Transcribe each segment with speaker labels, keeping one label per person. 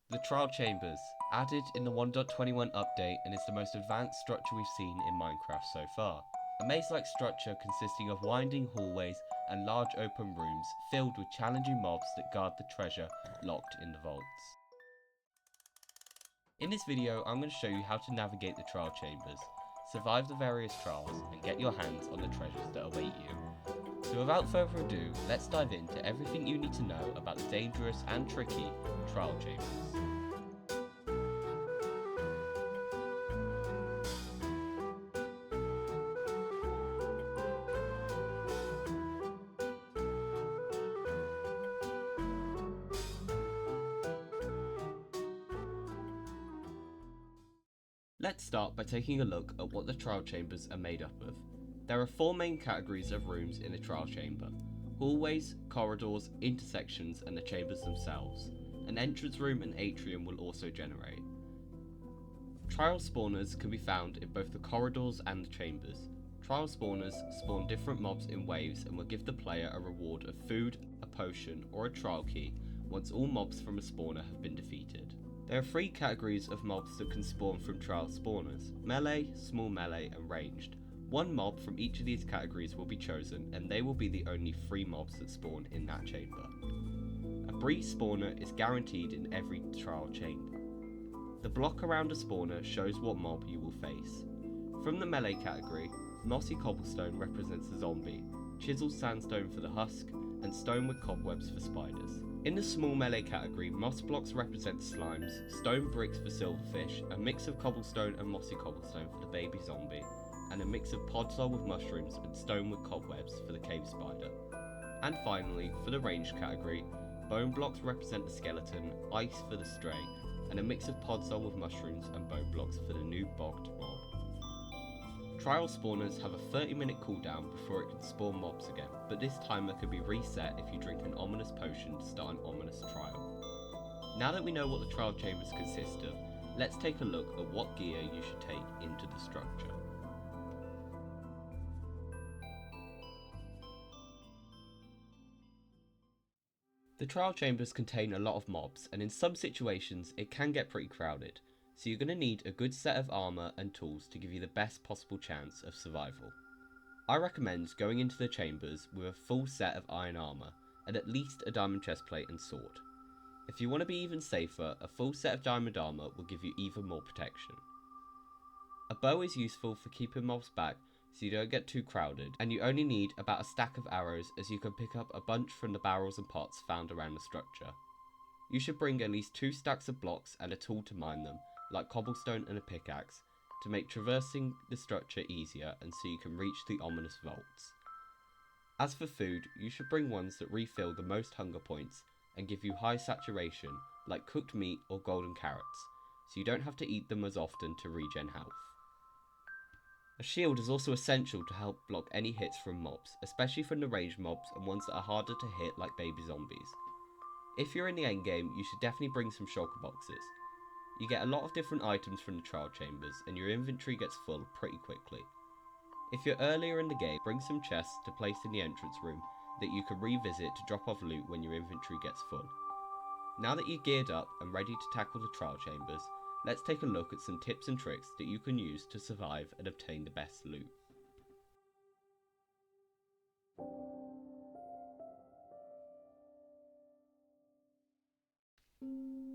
Speaker 1: The trial chambers, added in the 1.21 update and is the most advanced structure we've seen in Minecraft so far. A maze-like structure consisting of winding hallways and large open rooms filled with challenging mobs that guard the treasure locked in the vaults. In this video, I'm going to show you how to navigate the trial chambers, survive the various trials, and get your hands on the treasures that await you. So without further ado, let's dive into everything you need to know about the dangerous and tricky trial chambers. Let's start by taking a look at what the trial chambers are made up of. There are 4 main categories of rooms in a trial chamber: hallways, corridors, intersections, and the chambers themselves. An entrance room and atrium will also generate. Trial spawners can be found in both the corridors and the chambers. Trial spawners spawn different mobs in waves and will give the player a reward of food, a potion, or a trial key once all mobs from a spawner have been defeated. There are 3 categories of mobs that can spawn from trial spawners: melee, small melee, and ranged. One mob from each of these categories will be chosen, and they will be the only 3 mobs that spawn in that chamber. A breeze spawner is guaranteed in every trial chamber. The block around a spawner shows what mob you will face. From the melee category, mossy cobblestone represents a zombie, chiseled sandstone for the husk, and stone with cobwebs for spiders. In the small melee category, moss blocks represent slimes, stone bricks for silverfish, a mix of cobblestone and mossy cobblestone for the baby zombie, and a mix of podzol with mushrooms and stone with cobwebs for the cave spider. And finally, for the ranged category, bone blocks represent the skeleton, ice for the stray, and a mix of podzol with mushrooms and bone blocks for the new bogged mob. Trial spawners have a 30-minute cooldown before it can spawn mobs again, but this timer can be reset if you drink an ominous potion to start an ominous trial. Now that we know what the trial chambers consist of, let's take a look at what gear you should take into the structure. The trial chambers contain a lot of mobs, and in some situations it can get pretty crowded, so you're going to need a good set of armour and tools to give you the best possible chance of survival. I recommend going into the chambers with a full set of iron armour, and at least a diamond chestplate and sword. If you want to be even safer, a full set of diamond armour will give you even more protection. A bow is useful for keeping mobs back so you don't get too crowded, and you only need about a stack of arrows, as you can pick up a bunch from the barrels and pots found around the structure. You should bring at least 2 stacks of blocks and a tool to mine them, like cobblestone and a pickaxe, to make traversing the structure easier and so you can reach the ominous vaults. As for food, you should bring ones that refill the most hunger points and give you high saturation, like cooked meat or golden carrots, so you don't have to eat them as often to regen health. A shield is also essential to help block any hits from mobs, especially from the ranged mobs and ones that are harder to hit like baby zombies. If you're in the endgame, you should definitely bring some shulker boxes. You get a lot of different items from the trial chambers and your inventory gets full pretty quickly. If you're earlier in the game, bring some chests to place in the entrance room that you can revisit to drop off loot when your inventory gets full. Now that you're geared up and ready to tackle the trial chambers, let's take a look at some tips and tricks that you can use to survive and obtain the best loot.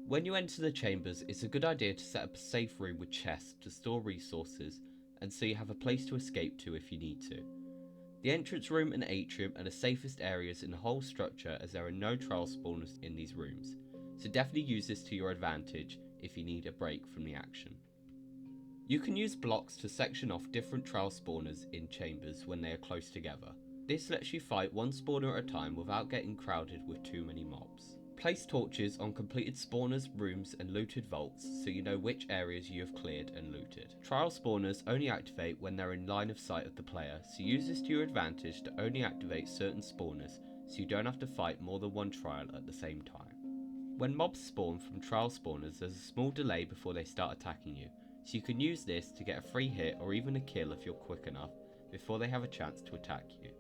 Speaker 1: When you enter the chambers, it's a good idea to set up a safe room with chests to store resources and so you have a place to escape to if you need to. The entrance room and atrium are the safest areas in the whole structure, as there are no trial spawners in these rooms, so definitely use this to your advantage if you need a break from the action. You can use blocks to section off different trial spawners in chambers when they are close together. This lets you fight one spawner at a time without getting crowded with too many mobs. Place torches on completed spawners, rooms and looted vaults so you know which areas you have cleared and looted. Trial spawners only activate when they're in line of sight of the player, so use this to your advantage to only activate certain spawners so you don't have to fight more than one trial at the same time. When mobs spawn from trial spawners, there's a small delay before they start attacking you, so you can use this to get a free hit or even a kill if you're quick enough before they have a chance to attack you.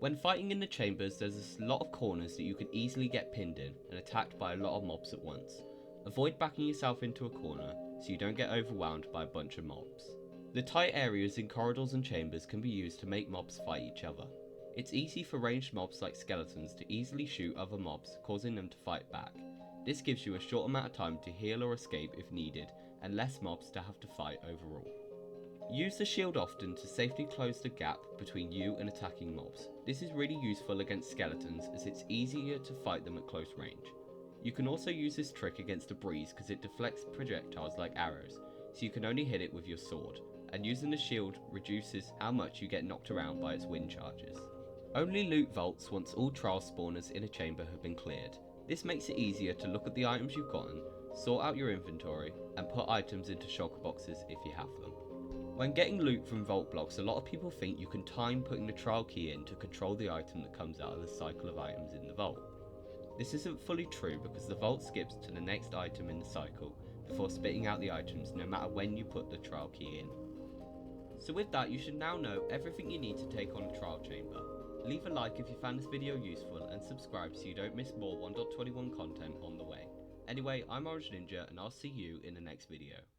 Speaker 1: When fighting in the chambers, there's a lot of corners that you can easily get pinned in and attacked by a lot of mobs at once. Avoid backing yourself into a corner so you don't get overwhelmed by a bunch of mobs. The tight areas in corridors and chambers can be used to make mobs fight each other. It's easy for ranged mobs like skeletons to easily shoot other mobs, causing them to fight back. This gives you a short amount of time to heal or escape if needed, and less mobs to have to fight overall. Use the shield often to safely close the gap between you and attacking mobs. This is really useful against skeletons as it's easier to fight them at close range. You can also use this trick against a breeze because it deflects projectiles like arrows, so you can only hit it with your sword, and using the shield reduces how much you get knocked around by its wind charges. Only loot vaults once all trial spawners in a chamber have been cleared. This makes it easier to look at the items you've gotten, sort out your inventory, and put items into shulker boxes if you have them. When getting loot from vault blocks, a lot of people think you can time putting the trial key in to control the item that comes out of the cycle of items in the vault. This isn't fully true because the vault skips to the next item in the cycle before spitting out the items no matter when you put the trial key in. So with that, you should now know everything you need to take on a trial chamber. Leave a like if you found this video useful and subscribe so you don't miss more 1.21 content on the way. Anyway, I'm OrangeNinja and I'll see you in the next video.